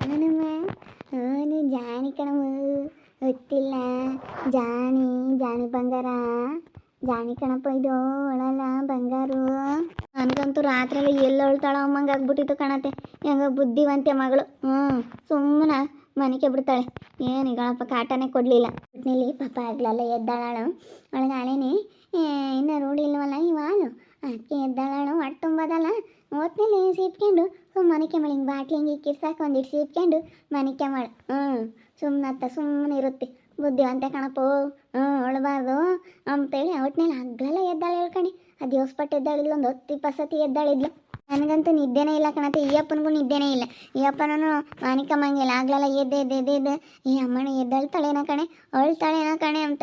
ನಾನಮ್ಮ ಅವನು ಜಾಣಿ ಕಣವು ಗೊತ್ತಿಲ್ಲ. ಜಾಣಿ ಜಾಣಿ ಬಂಗಾರ ಜಾಣಿ ಕಣಪ್ಪ ಇದು ಒಳಲ್ಲ ಬಂಗಾರು. ನನಗಂತೂ ರಾತ್ರಿಯಲ್ಲಿ ಎಲ್ಲಿ ಅಳ್ತಾಳ ಅಮ್ಮಂಗೆ ಆಗ್ಬಿಟ್ಟಿತ್ತು ಕಣತೆ. ಹೆಂಗ ಬುದ್ಧಿವಂತೆ ಮಗಳು. ಸುಮ್ಮನೆ ಮನೆಗೆ ಬಿಡ್ತಾಳೆ. ಏನಿಗಳಪ್ಪ ಕಾಟನೇ ಕೊಡಲಿಲ್ಲ. ಒಟ್ಟಿನಲ್ಲಿ ಪಾಪ ಆಗ್ಲಲ್ಲ ಎದ್ದಾಳಾಳು. ಅವಳಿಗೆ ಹಳೇನೆ ಇನ್ನೂ ರೂಢಿ ಇಲ್ವಲ್ಲ ಇವಾಳು. ಅದಕ್ಕೆ ಎದ್ದಾಳಾಳು ಹೊಟ್ಟೆ ತುಂಬೋದಲ್ಲ. ಹೊತ್ತಿನಲ್ಲಿ ಸೀಪ್ಕೊಂಡು ಮನೆಗೆ ಮಳೆ ಹಿಂಗೆ ಬಾಟ್ಲಿ ಹಿಂಗೆ ಕಿರ್ಸಾಕ ಒಂದಿಟ್ಟು ಸೀಪ್ಕೊಂಡು ಮನೆಗೆ ಮಾಡು. ಸುಮ್ಮನೆ ಇರುತ್ತೆ. ಬುದ್ಧಿವಂತೆ ಕಣಪ್ಪ. ಅಳಬಾರ್ದು ಅಂತೇಳಿ ಒಟ್ಟಿನಲ್ಲಿ ಹಗ್ಲೆಲ್ಲ ಎದ್ದಾಳೆ ಹೇಳ್ಕಣಿ. ಆ ದಿವಸಪಟ್ಟು ಎದ್ದಾಳಿದ್ಲು, ಒಂದು 10-20 ಸತಿ ಎದ್ದಾಳಿದ್ಲು. ನನಗಂತೂ ನಿದ್ದೆನೇ ಇಲ್ಲ ಕಣತೆ. ಈ ಅಪ್ಪನಿಗೂ ನಿದ್ದೆನೇ ಇಲ್ಲ. ಈ ಅಪ್ಪನೂ ಮಾನಿಕಮ್ಮಂಗಿಲ್ಲ. ಆಗ್ಲೆಲ್ಲ ಎದ್ದೆ ಈ ಅಮ್ಮನ ಎದ್ದಾಳ್ತಾಳೇನೋ ಕಣೆ, ಅಳ್ತಾಳೇನೋ ಕಣೆ ಅಂತ.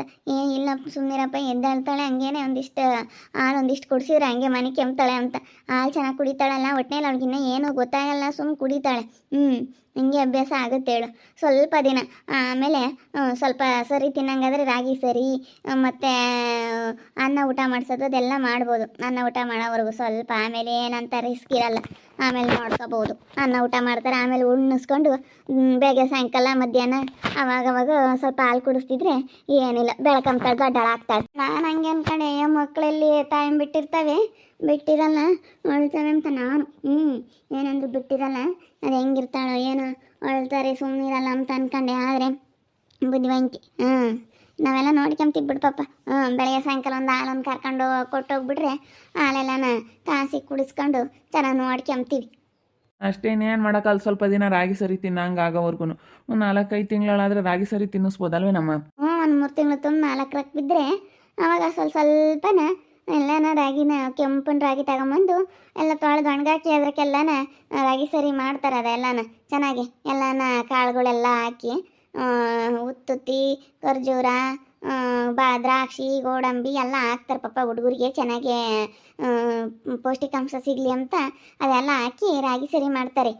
ಇಲ್ಲ ಸುಮ್ಮನಿರಪ್ಪ, ಎದ್ದಾಳ್ತಾಳೆ. ಹಂಗೇನೆ ಒಂದಿಷ್ಟು ಹಾಲು ಒಂದಿಷ್ಟು ಕುಡಿಸಿದ್ರೆ ಹಂಗೆ ಮನೆ ಕೆಮ್ತಾಳೆ ಅಂತ. ಹಾಲು ಚೆನ್ನಾಗಿ ಕುಡಿತಾಳಲ್ಲ. ಒಟ್ಟಿನಲ್ಲಿ ಅವ್ಳಿಗಿನ್ನ ಏನೂ ಗೊತ್ತಾಗಲ್ಲ, ಸುಮ್ಮನೆ ಕುಡಿತಾಳೆ. ಹಿಂಗೆ ಅಭ್ಯಾಸ ಆಗುತ್ತೆ ಹೇಳು ಸ್ವಲ್ಪ ದಿನ. ಆಮೇಲೆ ಸ್ವಲ್ಪ ಸರಿ ತಿನ್ನಂಗಾದ್ರೆ ರಾಗಿ ಸರಿ ಮತ್ತು ಅನ್ನ ಊಟ ಮಾಡಿಸೋದು ಅದೆಲ್ಲ ಮಾಡ್ಬೋದು. ಅನ್ನ ಊಟ ಮಾಡೋವರೆಗೂ ಸ್ವಲ್ಪ. ಆಮೇಲೆ ಏನಂತ ರಿಸ್ಕ್ ಇರಲ್ಲ. ಆಮೇಲೆ ನೋಡ್ಕೋಬೋದು. ಅನ್ನ ಊಟ ಮಾಡ್ತಾರೆ. ಆಮೇಲೆ ಉಣ್ಣಿಸ್ಕೊಂಡು ಬೇಗ ಸಾಯಂಕಾಲ ಮಧ್ಯಾಹ್ನ ಅವಾಗವಾಗ ಸ್ವಲ್ಪ ಹಾಲು ಕುಡಿಸ್ತಿದ್ರೆ ಏನಿಲ್ಲ, ಬೆಳಕಂತಾಳೆ, ದೊಡ್ಡಳಾಗ್ತಾಳೆ. ನಾನು ಹಂಗೆ ಅನ್ಕೊಂಡೆ ಮಕ್ಕಳಲ್ಲಿ ಟೈಮ್ ಬಿಟ್ಟಿರಲ್ಲ ಅಳ್ತಾವೆ ಅಂತ ನಾನು. ಏನಂದ್ರು ಬಿಟ್ಟಿರಲ್ಲ. ಅದು ಹೆಂಗಿರ್ತಾಳೋ ಏನೋ, ಅಳ್ತಾರೆ ಸುಮ್ಮನಿರಲ್ಲ ಅಂತ ಅನ್ಕೊಂಡೆ. ಆದರೆ ಬುದ್ಧಿವಂತಿ. ನಾವೆಲ್ಲ ನೋಡ್ಕೊಂತೀವಿ ಬಿಡು ಪಾಪ. ಬೆಳಗ್ಗೆ ಸಾಯಂಕಾಲ ಒಂದು ಹಾಲೊಂದು ಕರ್ಕೊಂಡು ಕೊಟ್ಟೋಗ್ಬಿಟ್ರೆ ಹಾಲೆಲ್ಲನ ಕಾಸಿ ಕುಡಿಸ್ಕೊಂಡು ಚೆನ್ನಾಗಿ ನೋಡ್ಕೊಂತೀವಿ. ಅಷ್ಟೇನೇನು ಮಾಡೋಕ್ಕಲ್ಲ. ಸ್ವಲ್ಪ ದಿನ ರಾಗಿ ಸರಿ ತಿನ್ನಂಗೆ ಆಗೋವರೆಗೂ ಒಂದು 4-5 ತಿಂಗಳಾದರೆ ರಾಗಿ ಸರಿ ತಿನ್ನಿಸ್ಬೋದಲ್ವೇ ನಮ್ಮ? ಒಂದು 3 ತಿಂಗಳು ತುಂಬ 4 ರಕ್ಕೆ ಬಿದ್ದರೆ ಆವಾಗ ಸ್ವಲ್ಪನ ಎಲ್ಲನ ರಾಗಿನ ಕೆಂಪನ ರಾಗಿ ತಗೊಂಬಂದು ಎಲ್ಲ ತೊಳೆದು ಒಣಗಾಕಿ ಅದಕ್ಕೆಲ್ಲನ ರಾಗಿ ಸರಿ ಮಾಡ್ತಾರೆ. ಅದೆಲ್ಲನ ಚೆನ್ನಾಗಿ ಎಲ್ಲನ ಕಾಳುಗಳೆಲ್ಲ ಹಾಕಿ ಉತ್ತುತ್ತಿ ಖರ್ಜೂರ ದ್ರಾಕ್ಷಿ ಗೋಡಂಬಿ ಎಲ್ಲ ಹಾಕ್ತಾರೆ ಪಾಪ ಹುಡುಗರಿಗೆ ಚೆನ್ನಾಗಿ ಪೌಷ್ಟಿಕಾಂಶ ಸಿಗಲಿ ಅಂತ. ಅದೆಲ್ಲ ಹಾಕಿ ರಾಗಿ ಸರಿ ಮಾಡ್ತಾರೆ.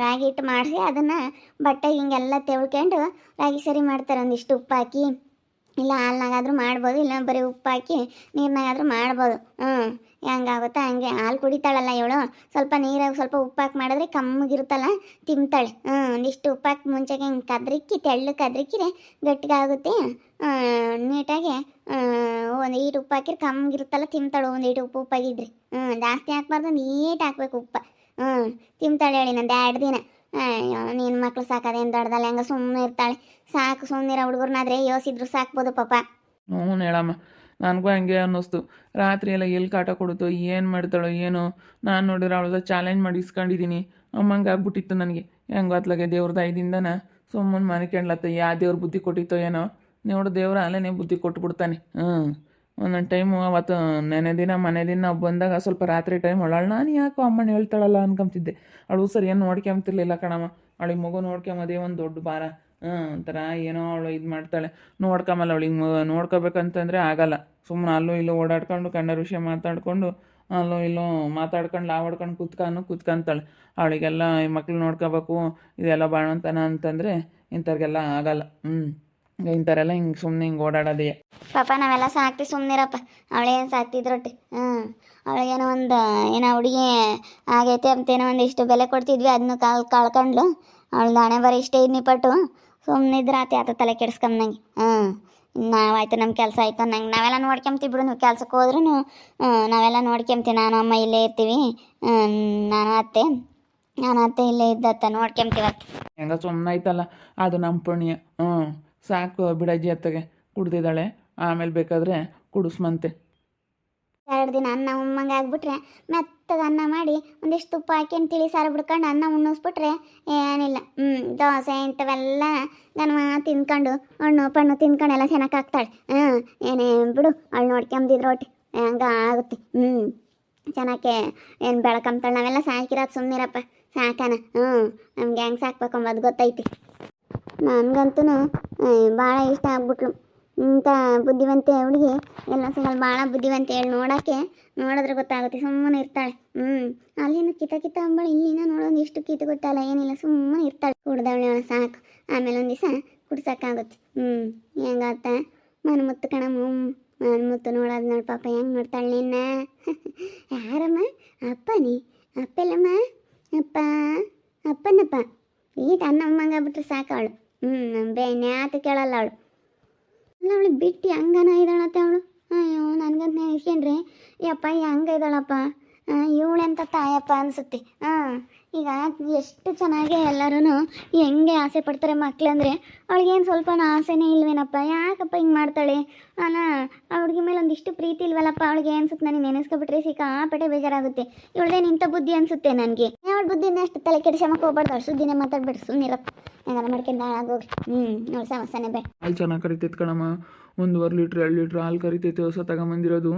ರಾಗಿ ಹಿಟ್ಟು ಮಾಡಿಸಿ ಅದನ್ನು ಬಟ್ಟೆ ಹಿಂಗೆಲ್ಲ ತೆಳ್ಕೊಂಡು ರಾಗಿ ಸರಿ ಮಾಡ್ತಾರೆ. ಒಂದಿಷ್ಟು ಉಪ್ಪು ಹಾಕಿ, ಇಲ್ಲ ಹಾಲ್ನಾಗಾದ್ರೂ ಮಾಡ್ಬೋದು, ಇಲ್ಲ ಬರೀ ಉಪ್ಪು ಹಾಕಿ ನೀರಿನಾಗಾದ್ರೂ ಮಾಡ್ಬೋದು. ಹೆಂಗಾಗುತ್ತಾ ಹಂಗೆ. ಹಾಲು ಕುಡಿತಾಳಲ್ಲ ಇವಳು, ಸ್ವಲ್ಪ ನೀರಾಗ ಸ್ವಲ್ಪ ಉಪ್ಪು ಹಾಕಿ ಮಾಡಿದ್ರೆ ಕಮ್ಮಗಿರುತ್ತಲ್ಲ ತಿಂತಾಳೆ. ಒಂದಿಷ್ಟು ಉಪ್ಪು ಹಾಕಿ ಮುಂಚೆಗೆ ಹಿಂಗೆ ತೆಳ್ಳು ಕದ್ರಿಕ್ಕಿರೆ ಗಟ್ಟಿಗಾಗುತ್ತೆ ನೀಟಾಗಿ. ಒಂದು ಈಟು ಉಪ್ಪು ಹಾಕಿದ್ರೆ ಕಮ್ಮಗಿರುತ್ತಲ್ಲ ತಿಂತಾಳು. ಒಂದು ಈಟು ಉಪ್ಪಾಗಿದ್ರಿ ಜಾಸ್ತಿ ಹಾಕ್ಬಾರ್ದು, ನೀಟ್ ಹಾಕ್ಬೇಕು ಉಪ್ಪು. ತಿಂತಾಳೆ ಹೇಳಿ ನಂದು 2 ದಿನ. ನಿನ್ನ ಮಕ್ಳು ಸಾಕೋದೇನು ದೊಡ್ಡದಲ್ಲ, ಹೆಂಗ ಸುಮ್ಮನೆ ಇರ್ತಾಳೆ. ಸಾಕು ಸುಮ್ಮನಿರೋ ಹುಡುಗರನ್ನಾದ್ರೆ ಯೋಸಿದ್ರು ಸಾಕ್ಬೋದು ಪಾಪ. ಹೇಳಮ್ಮ, ನನಗೂ ಹಂಗೆ ಅನ್ನಿಸ್ತು. ರಾತ್ರಿ ಎಲ್ಲ ಎಲ್ಲಿ ಕಾಟ ಕೊಡುತ್ತೋ, ಏನು ಮಾಡ್ತಾಳೋ ಏನೋ. ನಾನು ನೋಡಿದ್ರೆ ಅವಳದ ಚಾಲೆಂಜ್ ಮಾಡಿ ಇಸ್ಕೊಂಡಿದ್ದೀನಿ. ಅಮ್ಮಂಗೆ ಆಗ್ಬಿಟ್ಟಿತ್ತು ನನಗೆ. ಹೆಂಗೋ ಅತ್ಲಾಗೆ ದೇವ್ರ ದಯದಿಂದನ ಸುಮ್ಮನೆ ಮನೆ ಕೆಣ್ಲತ್ತ. ಯಾವ ದೇವ್ರ ಬುದ್ಧಿ ಕೊಟ್ಟಿತ್ತೋ ಏನೋ. ನೋಡು ದೇವ್ರ ಅಲ್ಲೇ ಬುದ್ಧಿ ಕೊಟ್ಬಿಡ್ತಾನೆ. ಒಂದೊಂದು ಟೈಮು ಅವತ್ತು ಮನೆ ದಿನ ನಾವು ಬಂದಾಗ ಸ್ವಲ್ಪ ರಾತ್ರಿ ಟೈಮ್ ಅವಳು ನಾನು ಯಾಕೋ ಅಮ್ಮನ ಹೇಳ್ತಾಳಲ್ಲ ಅನ್ಕೊಂತಿದ್ದೆ. ಅವಳು ಸರಿಯನ್ನು ನೋಡ್ಕೊಂತಿರ್ಲಿಲ್ಲ ಕಣಮ್ಮ. ಅವಳಿಗೆ ಮಗು ನೋಡ್ಕೊಂಬದೇ ಒಂದು ದೊಡ್ಡ ಭಾರ. ಒಂಥರ ಏನೋ ಅವಳು ಇದು ಮಾಡ್ತಾಳೆ. ನೋಡ್ಕೊಂಬಲ್ಲ ಅವಳಿಗೆ ನೋಡ್ಕೋಬೇಕಂತಂದರೆ ಆಗಲ್ಲ. ಸುಮ್ಮನೆ ಅಲ್ಲೂ ಇಲ್ಲೂ ಓಡಾಡ್ಕೊಂಡು ಕಣ್ಣರ ವಿಷಯ ಮಾತಾಡ್ಕೊಂಡು ಅಲ್ಲೂ ಇಲ್ಲೂ ಮಾತಾಡ್ಕೊಂಡು ಹೊಡ್ಕೊಂಡು ಕೂತ್ಕೊಂತಾಳೆ. ಅವಳಿಗೆಲ್ಲ ಈ ಮಕ್ಳು ನೋಡ್ಕೋಬೇಕು ಇದೆಲ್ಲ ಬಾಣಂತನ ಅಂತಂದರೆ ಇಂಥವ್ರಿಗೆಲ್ಲ ಆಗಲ್ಲ. ಇಂಥವರೆಲ್ಲ ಹಿಂಗೆ ಸುಮ್ಮನೆ ಹಿಂಗೆ ಓಡಾಡೋದೇ ಪಾಪ. ನಾವೆಲ್ಲ ಸಾಕ್ತಿ ಸುಮ್ಮನಿರಪ್ಪ. ಅವಳೇನು ಸಾಕ್ತಿದ್ರೊಟ್ಟಿ. ಅವಳಿಗೇನೋ ಒಂದು ಏನೋ ಹುಡುಗಿ ಆಗೈತೆ ಅಂತೇನೋ ಒಂದಿಷ್ಟು ಬೆಲೆ ಕೊಡ್ತಿದ್ವಿ, ಅದನ್ನು ಕಳ್ಕೊಂಡ್ಲು. ಅವಳು ಹಣೆ ಬರೀ ಇಷ್ಟೇ ಪಟ್ಟು ಸುಮ್ಮನಿದ್ರೆ ಆತ ತಲೆ ಕೆಡ್ಸ್ಕೊಂಬಂಗೆ. ನಾವಾಯ್ತು ನಮ್ಮ ಕೆಲಸ ಆಯ್ತು ನಂಗೆ ನಾವೆಲ್ಲ ನೋಡ್ಕೊಂತೀವಿ ಬಿಡು. ನೀವು ಕೆಲ್ಸಕ್ಕೆ ಹೋದ್ರೂ ನಾವೆಲ್ಲ ನೋಡ್ಕೊಂತೀವಿ. ನಾನು ಅಮ್ಮ ಇಲ್ಲೇ ಇರ್ತೀವಿ. ನಾನು ಅತ್ತೆ ಇಲ್ಲೇ ಇದ್ದತ್ತ ನೋಡ್ಕೊಂತೀವತ್ತ. ಹೆಂಗ ಸುಮ್ಮನೆ ಆಯ್ತಲ್ಲ, ಅದು ನಮ್ಮ ಪುಣ್ಯ. ಸಾಕು ಬಿಡಜ್ಜಿ ಅತ್ತಗೆ ಕುಡ್ದಿದ್ದಾಳೆ. ಆಮೇಲೆ ಬೇಕಾದರೆ ಕುಡಿಸ್ಮಂತೆ. 2 ದಿನ ಅನ್ನ ಉಮ್ಮಂಗೆ ಆಗ್ಬಿಟ್ರೆ ಮೆತ್ತಗೆ ಅನ್ನ ಮಾಡಿ ಒಂದಿಷ್ಟು ತುಪ್ಪ ಹಾಕಿ ತಿಳಿ ಸಾರು ಬಿಡ್ಕೊಂಡು ಅನ್ನ ಉಣ್ಣಿಸ್ಬಿಟ್ರೆ ಏನಿಲ್ಲ. ದೋಸೆ ಇಂಥವೆಲ್ಲ ಗನ್ಮ ತಿನ್ಕೊಂಡು ಹಣ್ಣು ಪಣ್ಣು ತಿನ್ಕೊಂಡು ಎಲ್ಲ ಚೆನ್ನಾಗಿ ಆಗ್ತಾಳೆ. ಏನೇ ಬಿಡು, ಅವಳು ನೋಡ್ಕೊಂಬಿದ್ರು ಒಟ್ಟು ಹಂಗ ಆಗುತ್ತೆ. ಚೆನ್ನಾಗೆ ಏನು ಬೆಳ್ಕೊಂತಾಳೆ. ನಾವೆಲ್ಲ ಸಾಕಿರೋದು ಸುಮ್ಮನಿರಪ್ಪ, ಸಾಕಾನ. ನಮ್ಗೆ ಹೆಂಗೆ ಸಾಕ್ಬೇಕಂಬದು ಗೊತ್ತೈತಿ. ನನಗಂತೂ ಭಾಳ ಇಷ್ಟ ಆಗ್ಬಿಟ್ಲು. ಇಂಥ ಬುದ್ಧಿವಂತೆ ಹುಡುಗಿ ಎಲ್ಲ ಸಿಗಲ್ಲ. ಭಾಳ ಬುದ್ಧಿವಂತೆ ಹೇಳಿ ನೋಡಿದ್ರೆ ಗೊತ್ತಾಗುತ್ತೆ. ಸುಮ್ಮನೆ ಇರ್ತಾಳೆ. ಅಲ್ಲಿನ ಕಿತ ಅಂಬಳು, ಇಲ್ಲಿನ ನೋಡೋದು ಎಷ್ಟು ಕಿತ ಗೊತ್ತಲ್ಲ, ಏನಿಲ್ಲ ಸುಮ್ಮನೆ ಇರ್ತಾಳೆ. ಕುಡ್ದವಳೆ ಸಾಕು. ಆಮೇಲೆ ಒಂದು ದಿವಸ ಕುಡ್ಸೋಕ್ಕಾಗುತ್ತೆ. ಹೆಂಗಾತ ಮನ್ಮುತ್ತು ಕಣಮ್ಮ. ಮನ್ಮುತ್ತು ನೋಡೋದು ನೋಡಿ ಪಾಪ ಹೆಂಗೆ ನೋಡ್ತಾಳೆ ನಿನ್ನ. ಯಾರಮ್ಮ? ಅಪ್ಪನಿ? ಅಪ್ಪಲ್ಲಮ್ಮ? ಅಪ್ಪನಪ್ಪ. ಈಟ್ ಅನ್ನಮ್ಮಂಗ ಬಿಟ್ರೆ ಸಾಕು ಅವಳು. ಬೇನ್ಯಾತ ಕೇಳಲ್ಲ ಅವಳು. ಅಲ್ಲ ಅವಳು ಬಿಟ್ಟು ಹಂಗನ ಇದ್ದಾಳತ್ತೆ ಅವಳು. ಅಯ್ಯೋ ನನಗಂತ ನೆನೆಸ್ಕೊಂಡ್ರೆ ಯಪ್ಪ ಹಂಗೆ ಇದ್ದಾಳಪ್ಪ, ಇವಳೆಂತ ತಾಯಪ್ಪ ಅನಿಸುತ್ತೆ. ಈಗ ಎಷ್ಟು ಚೆನ್ನಾಗಿ ಎಲ್ಲರೂ ಹೆಂಗೆ ಆಸೆ ಪಡ್ತಾರೆ ಮಕ್ಳಂದ್ರೆ, ಅವಳಿಗೇನು ಸ್ವಲ್ಪನೂ ಆಸೆನೇ ಇಲ್ವೇನಪ್ಪ, ಯಾಕಪ್ಪ ಹಿಂಗೆ ಮಾಡ್ತಾಳೆ ಅಲ್ಲ. ಅವ್ಳಿಗೆ ಮೇಲೆ ಒಂದಿಷ್ಟು ಪ್ರೀತಿ ಇಲ್ವಲ್ಲಪ್ಪ ಅವಳಿಗೆ ಅನ್ಸುತ್ತೆ. ನನಗೆ ನೆನೆಸ್ಕೊಬಿಟ್ರೆ ಸಿಕ್ಕಾಪಟ್ಟೆ ಬೇಜಾರಾಗುತ್ತೆ. ಇವಳದೇನು ಇಂಥ ಬುದ್ಧಿ ಅನಿಸುತ್ತೆ ನನಗೆ. ಅವಳ ಬುದ್ಧಿನ ಅಷ್ಟು ತಲೆ ಕೆಡಿಸಮಕ್ಕೆ ಹೋಗ್ಬಾರ್ದು, ಅಷ್ಟು ಸುದ್ದಿನೇ ಮಾತಾಡ್ಬೇಡ್ರಿ, ಸುಮ್ಮನಿರಪ್ಪ. ಹೆಂಗಾರ ಮಾಡ್ಕೊಂಡು ಹಾಳಾಗೋಗ್ರಿ. ನೋಡಿ ಸಮಸ್ಯೆನೇ ಬೇಡ. ಹಾಲು ಚೆನ್ನಾಗಿ ಕರಿತೈತೆ ಕಣಮ್ಮ, 1.5 ಲೀಟ್ರ್ 2 ಲೀಟ್ರ್ ಹಾಲು ಕರಿತೈತೆ. ಹೊಸ ತಗೊಂಬಂದಿರೋದು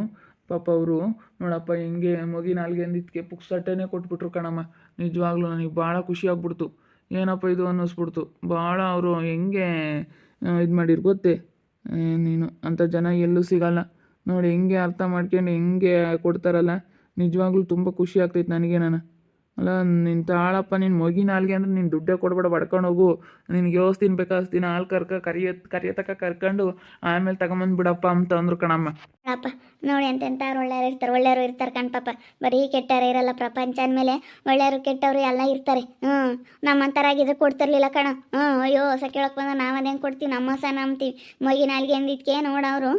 ಪಾಪ ಅವರು. ನೋಡಪ್ಪ ಹೆಂಗೆ ಮಗಿ ನಾಲ್ಗೆ ಅಂದಿದ್ದಕ್ಕೆ ಪುಕ್ಸಟ್ಟೆನೇ ಕೊಟ್ಬಿಟ್ರು ಕಣಮ್ಮ. ನಿಜವಾಗ್ಲೂ ನನಗೆ ಭಾಳ ಖುಷಿ ಆಗ್ಬಿಡ್ತು. ಏನಪ್ಪ ಇದು ಅನ್ನಿಸ್ಬಿಡ್ತು ಭಾಳ. ಅವರು ಹೆಂಗೆ ಇದು ಮಾಡಿರು ಗೊತ್ತೇ, ನೀನು ಅಂಥ ಜನ ಎಲ್ಲೂ ಸಿಗಲ್ಲ ನೋಡಿ. ಹೆಂಗೆ ಅರ್ಥ ಮಾಡ್ಕೊಂಡು ಹೆಂಗೆ ಕೊಡ್ತಾರಲ್ಲ, ನಿಜವಾಗ್ಲೂ ತುಂಬ ಖುಷಿ ಆಗ್ತೈತೆ ನನಗೆ. ಅಲ್ಲ ನಿನ್ನ ತಾಳಪ್ಪ, ನಿನ್ನ ಮಗಿ ನಾಲ್ಗೆ ಅಂದ್ರೆ ನೀನು ದುಡ್ಡೇ ಕೊಡ್ಬೇಡ, ಬಡ್ಕೊಂಡು ಹೋಗು. ನಿನಗೆ ಯೋಸ್ತೀನಿ ಬೇಕಾಸ್ತೀನಿ ಹಾಲು ಕರಿಯತಕ್ಕ ಕರ್ಕೊಂಡು ಆಮೇಲೆ ತಗೊಂಬಂದ್ಬಿಡಪ್ಪ ಅಂತ ಅಂದ್ರು ಕಣಮ್ಮ. ಅಪ್ಪ ನೋಡಿ ಎಂತೆಂಥವ್ರು ಒಳ್ಳೆಯವರು ಇರ್ತಾರೆ ಕಣ್ಪಾಪ. ಬರೀ ಕೆಟ್ಟವ್ರು ಇರಲ್ಲ ಪ್ರಪಂಚ ಅಂದಮೇಲೆ, ಒಳ್ಳೆಯವರು ಕೆಟ್ಟವರು ಎಲ್ಲ ಇರ್ತಾರೆ. ನಮ್ಮಂಥರಾಗಿದ್ರೆ ಕೊಡ್ತಿರ್ಲಿಲ್ಲ ಕಣ. ಅಯ್ಯೋ ಹೊಸ ಕೇಳಕ್ಕೆ ಬಂದ ನಾವು ಅದೇನು ಕೊಡ್ತೀವಿ, ನಮ್ಮ ಹೊಸ ನಂಬ್ತೀವಿ. ಮಗಿ ನಾಲ್ಗೆ ಅಂದಿದ್ದಕ್ಕೆ ನೋಡವರು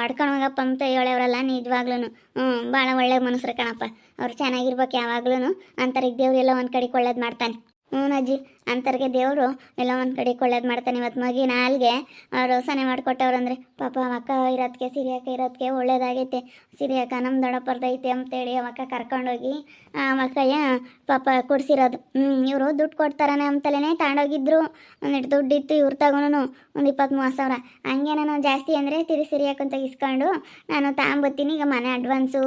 ಅಡ್ಕೊಂಡು ಹೋಗಪ್ಪ ಅಂತ ಹೇಳೋರಲ್ಲ. ನಿಜವಾಗ್ಲೂ ಭಾಳ ಒಳ್ಳೆ ಮನುಷ್ಯರು ಕಣಪ್ಪ. ಅವ್ರು ಚೆನ್ನಾಗಿರ್ಬೇಕು ಯಾವಾಗ್ಲೂ. ಅಂತರಿಗೆ ದೇವ್ರು ಎಲ್ಲ ಒಂದು ಕಡೆಗೆ ಒಳ್ಳೇದು ಮಾಡ್ತಾನೆ. ಅಜ್ಜಿ, ಅಂತರ್ಗೆ ದೇವರು ಎಲ್ಲ ಒಂದು ಕಡೆ ಒಳ್ಳೇದು ಮಾಡ್ತಾನೆ. ಇವತ್ತು ಮಗಿ ನಾಲ್ಗೆ ಅವ್ರು ಸನೆ ಮಾಡಿಕೊಟ್ಟವ್ರಂದ್ರೆ ಪಾಪ ಅವಕ್ಕ ಇರೋದಕ್ಕೆ, ಸಿರಿಯಕ್ಕ ಇರೋದಕ್ಕೆ ಒಳ್ಳೇದಾಗೈತೆ. ಸಿರಿಯಕ್ಕ ನಮ್ಮ ದೊಡ್ಡಪ್ಪರ್ದೈತೆ ಅಂತೇಳಿ ಅವಕ್ಕ ಕರ್ಕೊಂಡೋಗಿ ಆ ಮಕ್ಕಯ್ಯ ಪಾಪ ಕೊಡಿಸಿರೋದು. ಇವರು ದುಡ್ಡು ಕೊಡ್ತಾರನೆ ಅಂತಲೇ ತಗೊಂಡೋಗಿದ್ರು. ಒಂದಿಟ್ಟು ದುಡ್ಡಿತ್ತು ಇವ್ರು ತಗೊಂಡು ಒಂದು 20-30 ಸಾವಿರ. ಹಂಗೆ ನಾನು ಜಾಸ್ತಿ ಅಂದರೆ ಸಿರಿಯಕ್ಕಂತ ಇಸ್ಕೊಂಡು ನಾನು ತಗೊಂಬತ್ತೀನಿ. ಈಗ ಮನೆ ಅಡ್ವಾನ್ಸು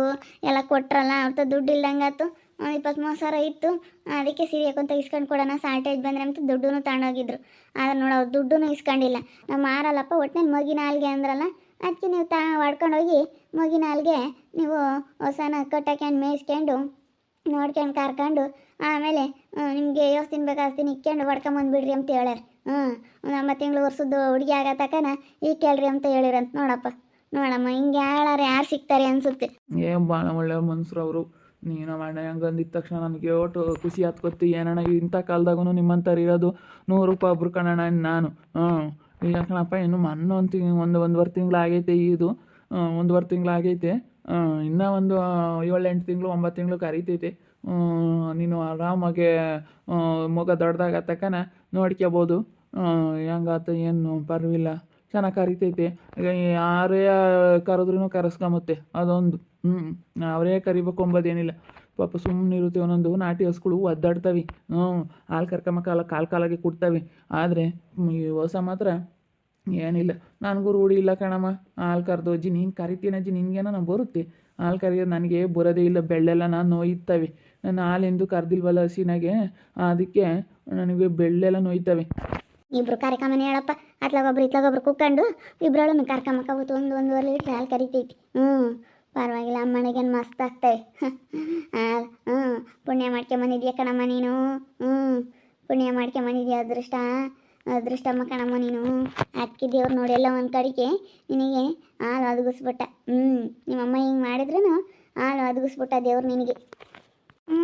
ಎಲ್ಲ ಕೊಟ್ರಲ್ಲ, ಅವ್ರದ್ದು ದುಡ್ಡು ಇಲ್ದಂಗಾತು. 20-30 ಸಾವಿರ ಇತ್ತು, ಅದಕ್ಕೆ ಸಿರಿಯಕ್ಕಂತ ಇಸ್ಕೊಂಡು ಕೊಡೋಣ, ಶಾರ್ಟೇಜ್ ಬಂದರೆ ಅಂತ ದುಡ್ಡು ತಗೊಂಡೋಗಿದ್ರು. ಆದ್ರೆ ನೋಡು ಅವ್ರು ದುಡ್ಡು ಇಸ್ಕೊಂಡಿಲ್ಲ. ನಾವು ಮಾರಲ್ಲಪ್ಪ, ಒಟ್ಟಿನಲ್ಲಿ ಮಗಿ ನಾಲ್ಗೆ ಅಂದ್ರಲ್ಲ, ಅದಕ್ಕೆ ನೀವು ಹೊಡ್ಕೊಂಡೋಗಿ ಮಗಿ ನಾಲ್ಗೆ ನೀವು ಹೊಸನ ಕಟ್ಟಾಕ್ಯಂಡು ಮೇಯಿಸ್ಕೊಂಡು ನೋಡ್ಕೊಂಡು ಕರ್ಕೊಂಡು ಆಮೇಲೆ ನಿಮಗೆ ಯೋಸ್ತೀನಿ ಬೇಕಾಸ್ತೀನಿ ಇಕ್ಕೊಂಡು ಹೊಡ್ಕೊಂಬಂದ್ಬಿಡ್ರಿ ಅಂತ ಹೇಳ್ಯಾರ. ಒಂದು 9 ತಿಂಗಳು ವರ್ಷದ್ದು ಹುಡುಗಿ ಆಗೋ ತಕನ ಈಗ ಕೇಳ್ರಿ ಅಂತ ಹೇಳಿರಂತ. ನೋಡಮ್ಮ ಹಿಂಗೆ ಯಾರು ಸಿಗ್ತಾರೆ ಅನಿಸುತ್ತೆ. ಭಾಳ ಒಳ್ಳೆ ಮನುಷ್ಯರು ಅವರು. ನೀನು ಅಣ್ಣ ಹಂಗೆ ಅಂದಿದ್ದ ತಕ್ಷಣ ನನಗೆ ಒಟ್ಟು ಖುಷಿ ಆತ್ಕೊತ್ತಿ. ಏನಣ್ಣ ಇಂಥ ಕಾಲದಾಗೂ ನಿಮ್ಮಂಥವ್ರು ಇರೋದು 100 ರೂಪಾಯಿ ಒಬ್ರು ಕಣಣ್ಣ ನಾನು. ಇಲ್ಲ ಕಣಪ್ಪ, ಇನ್ನು ಮೊನ್ನೆ ಒಂದೂವರೆ ತಿಂಗಳು ಆಗೈತೆ. ಇದು 1.5 ತಿಂಗಳು ಆಗೈತೆ. ಇನ್ನೂ ಒಂದು 7-8 ತಿಂಗಳು 9 ತಿಂಗಳು ಕರೀತೈತೆ. ನೀನು ಆರಾಮಾಗೆ ಮಗ ದೊಡ್ಡದಾಗ ತಕ್ಕನ ನೋಡ್ಕೋಬೋದು. ಹೆಂಗಾತ ಏನು ಪರವಿಲ್ಲ, ಚೆನ್ನಾಗಿ ಕರಿತೈತೆ. ಈಗ ಯಾರೇ ಕರೆದ್ರೂ ಕರೆಸ್ಕೊಂಬತ್ತೆ ಅದೊಂದು. ಅವರೇ ಕರಿಬೇಕು ಅಂಬೋದೇನಿಲ್ಲ. ಪಾಪ ಸುಮ್ಮನೆ ಇರುತ್ತೆ. ಒಂದೊಂದು ನಾಟಿ ಹಸುಗಳು ಒದ್ದಾಡ್ತವೆ. ಹಾಲು ಕರ್ಕೊಂಬಕ್ಕಲ್ಲ ಕಾಲಾಗೆ ಕೊಡ್ತವೆ. ಆದರೆ ಈ ಹೊಸ ಮಾತ್ರ ಏನಿಲ್ಲ. ನನಗೂ ರೂಢಿ ಇಲ್ಲ ಕಣಮ್ಮ ಹಾಲು ಕರೆದು. ಅಜ್ಜಿ ನೀನು ಕರಿತೀನಿ ಅಜ್ಜಿ, ನಿನಗೇನೋ ನಾನು ಬರುತ್ತೆ ಹಾಲು ಕರೆಯೋದು. ನನಗೆ ಬರೋದೇ ಇಲ್ಲ, ಬೆಳ್ಳೆಲ್ಲ ನಾನು ನೋಯ್ತವೆ. ನಾನು ಹಾಲೆಂದು ಕರೆದಿಲ್ವಲ್ಲ ಹಸಿನಾಗೆ, ಅದಕ್ಕೆ ನನಗೆ ಬೆಳ್ಳೆಲ್ಲ ನೋಯ್ತವೆ. ಇಬ್ರು ಕರ್ಕೊಂಬನೆ ಹೇಳಪ್ಪ, ಅತ್ಲಾಗೊಬ್ರು ಇತ್ಲಾಗೊಬ್ರು ಕುಕ್ಕೊಂಡು ಇಬ್ಬರೊಳನ್ನು ಕರ್ಕೊಂಬಕ್ಕಾಗುತ್ತೆ. 1-1.5 ಲೀಟ್ರ್ ಹಾಲು ಕರಿತೈತಿ. ಪರವಾಗಿಲ್ಲ, ಅಮ್ಮನಿಗೇನು ಮಸ್ತ್ ಆಗ್ತವೆ. ಪುಣ್ಯ ಮಾಡ್ಕೊಂಬಂದಿದ್ಯಾ ಕಣಮ್ಮ ನೀನು. ಪುಣ್ಯ ಮಾಡ್ಕೊಂಬಂದಿದ್ಯಾ, ಅದೃಷ್ಟಮ್ಮ ಕಣಮ್ಮ ನೀನು. ಅದಕ್ಕೆ ದೇವ್ರು ನೋಡಿ ಎಲ್ಲ ಒಂದು ಕಡೆಗೆ ನಿನಗೆ ಹಾಲು ಒದಗಿಸ್ಬಿಟ್ಟ. ನಿಮ್ಮಮ್ಮ ಹಿಂಗೆ ಮಾಡಿದ್ರೂ ಹಾಲು ಒದಗಿಸ್ಬಿಟ್ಟ ದೇವ್ರು ನಿನಗೆ.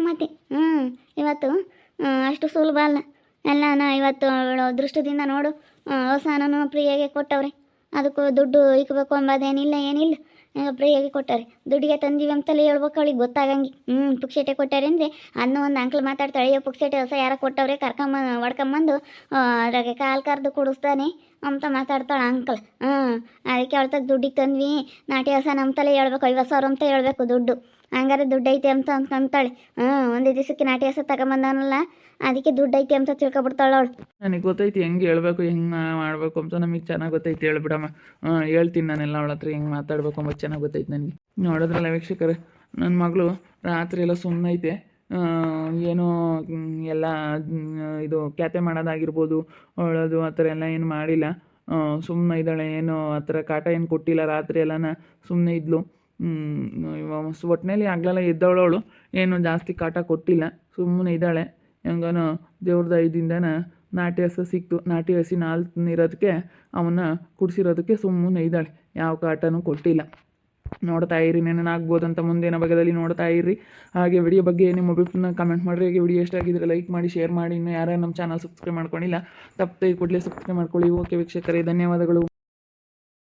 ಮತ್ತೆ ಇವತ್ತು ಅಷ್ಟು ಸುಲಭ ಅಲ್ಲ ಎಲ್ಲನ. ಇವತ್ತು ಅದೃಷ್ಟದಿಂದ ನೋಡು ಹೊಸನೂ ಫ್ರೀಯಾಗೆ ಕೊಟ್ಟವ್ರೆ. ಅದಕ್ಕೂ ದುಡ್ಡು ಇಕ್ಬೇಕು ಅಂಬೋದೇನಿಲ್ಲ, ಏನಿಲ್ಲ. ಫ್ರೀಯಾಗಿ ಕೊಟ್ಟಾರೆ. ದುಡ್ಡಿಗೆ ತಂದೀವಿ ಅಂತಲೇ ಹೇಳ್ಬೇಕು ಅವಳಿಗೆ ಗೊತ್ತಾಗಂಗೆ. ಪುಕ್ಸೇಟೆ ಕೊಟ್ಟಾರೆ ಅಂದರೆ ಅದನ್ನ ಒಂದು ಅಂಕಲ್ ಮಾತಾಡ್ತಾಳೆ, ಅಯ್ಯೋ ಪುಕ್ಸೇಟೆ ಹೊಸ ಯಾರೋ ಕೊಟ್ಟವ್ರೆ, ಹೊಡ್ಕೊಂಬಂದು ಅದ್ರಾಗೆ ಕಾಲು ಕರೆದು ಕುಡಿಸ್ತಾನೆ ಅಂತ ಮಾತಾಡ್ತಾಳೆ ಅಂಕಲ್. ಅದಕ್ಕೆ ಅವಳ್ತಾಗ ದುಡ್ಡಿಗೆ ತಂದ್ವಿ, ನಾಟಿ ಹೊಸ ನಮ್ಮ ತಲೆ ಹೇಳ್ಬೇಕು, 50 ಸಾವಿರ ಅಂತ ಹೇಳ್ಬೇಕು ದುಡ್ಡು. ಹಂಗಾರೆ ದುಡ್ಡು ಐತೆ ಅಂತ ಅಂದ್ಕೊಂತಾಳೆ. ಒಂದೇ ದಿವಸಕ್ಕೆ ನಾಟಿ ಹೊಸ ತಗೊಂಬಂದನಲ್ಲ, ಅದಕ್ಕೆ ದುಡ್ಡು ಐತೆ ಅಂತ ತಿಳ್ಕೊಬಿಡ್ತಾಳೆ ಅವಳು. ನನಗೆ ಗೊತ್ತೈತಿ ಹೆಂಗೆ ಹೇಳ್ಬೇಕು, ಹೆಂಗೆ ಮಾಡಬೇಕು ಅಂತ. ನಮಗೆ ಚೆನ್ನಾಗಿ ಗೊತ್ತೈತಿ, ಹೇಳ್ಬಿಡಮ್ಮ. ಹೇಳ್ತೀನಿ ನಾನೆಲ್ಲ ಅವಳ ಹತ್ರ ಹೆಂಗೆ ಮಾತಾಡ್ಬೇಕು ಅಂಬ ಚೆನ್ನಾಗಿ ಗೊತ್ತೈತಿ ನನಗೆ. ನೋಡಿದ್ರಲ್ಲ ವೀಕ್ಷಕರೇ, ನನ್ನ ಮಗಳು ರಾತ್ರಿ ಎಲ್ಲ ಸುಮ್ಮನೈತೆ. ಏನೋ ಎಲ್ಲ ಇದು ಕ್ಯಾತೆ ಮಾಡೋದಾಗಿರ್ಬೋದು, ಅಳೋದು ಆ ಥರ ಎಲ್ಲ ಏನು ಮಾಡಿಲ್ಲ. ಸುಮ್ಮನೆ ಇದ್ದಾಳೆ. ಏನು ಆ ಥರ ಕಾಟ ಏನು ಕೊಟ್ಟಿಲ್ಲ. ರಾತ್ರಿ ಎಲ್ಲನ ಸುಮ್ಮನೆ ಇದ್ಲು. ಒಟ್ಟಿನಲ್ಲಿ ಆಗ್ಲೆಲ್ಲ ಎದ್ದವಳವಳು, ಏನು ಜಾಸ್ತಿ ಕಾಟ ಕೊಟ್ಟಿಲ್ಲ, ಸುಮ್ಮನೆ ಇದ್ದಾಳೆ. ಹೆಂಗನೋ ದೇವ್ರದ ಇದರಿಂದನ ನಾಟಿ ಹಸು ಸಿಕ್ತು. ನಾಟಿ ಹಸಿನ ಹಾಲು ಇರೋದಕ್ಕೆ ಅವನ್ನ ಕುಡಿಸಿರೋದಕ್ಕೆ ಸುಮ್ಮನೆ ಇದ್ದಾಳೆ, ಯಾವ ಕಾಟನೂ ಕೊಟ್ಟಿಲ್ಲ. ನೋಡ್ತಾ ಇರಿ, ನೆನನಾಗ್ಬೋದು ಅಂತ ಮುಂದಿನ ಭಾಗದಲ್ಲಿ ನೋಡ್ತಾ ಇರಿ. ಹಾಗೆ ವಿಡಿಯೋ ಬಗ್ಗೆ ನಿಮ್ಮ ಅಭಿಪ್ರಾಯನ ಕಮೆಂಟ್ ಮಾಡಿರಿ. ಹಾಗೆ ವಿಡಿಯೋ ಇಷ್ಟ ಆಗಿದ್ರೆ ಲೈಕ್ ಮಾಡಿ, ಶೇರ್ ಮಾಡಿ. ಇನ್ನು ಯಾರು ನಮ್ಮ ಚಾನಲ್ ಸಬ್ಸ್ಕ್ರೈಬ್ ಮಾಡ್ಕೊಂಡಿಲ್ಲ ತಪ್ಪದೆ ಕೂಡಲೇ ಸಬ್ಸ್ಕ್ರೈಬ್ ಮಾಡ್ಕೊಳ್ಳಿ. ಓಕೆ ವೀಕ್ಷಕರೇ, ಧನ್ಯವಾದಗಳು.